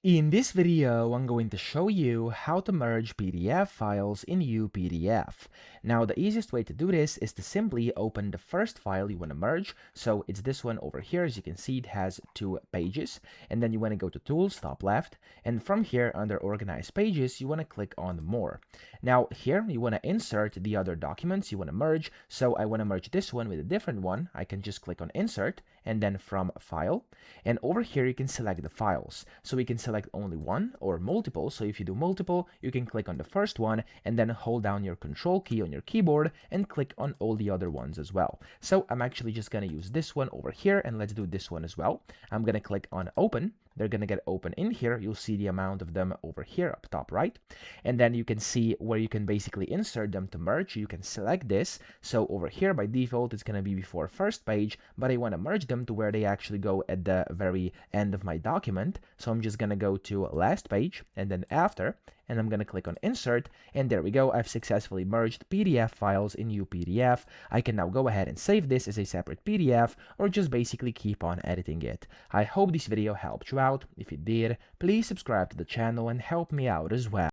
In this video, I'm going to show you how to merge PDF files in UPDF. Now, the easiest way to do this is to simply open the first file you want to merge. So it's this one over here. As you can see, it has 2 pages. And then you want to go to Tools, top left. And from here, under Organize Pages, you want to click on More. Now, here, you want to insert the other documents you want to merge. So I want to merge this one with a different one. I can just click on Insert, and then from File. And over here, you can select the files. So we can select only one or multiple. So if you do multiple, you can click on the first one and then hold down your Control key on your keyboard and click on all the other ones as well. So I'm actually just going to use this one over here, and let's do this one as well. I'm going to click on Open. They're going to get open in here. You'll see the amount of them over here up top right. And then you can see where you can basically insert them to merge. You can select this. So over here by default, it's going to be before first page, but I want to merge them to where they actually go at the very end of my document. So I'm just going to go to last page and then after, and I'm going to click on Insert, and there we go. I've successfully merged PDF files in UPDF. I can now go ahead and save this as a separate PDF or just basically keep on editing it. I hope this video helped you out. If it did, please subscribe to the channel and help me out as well.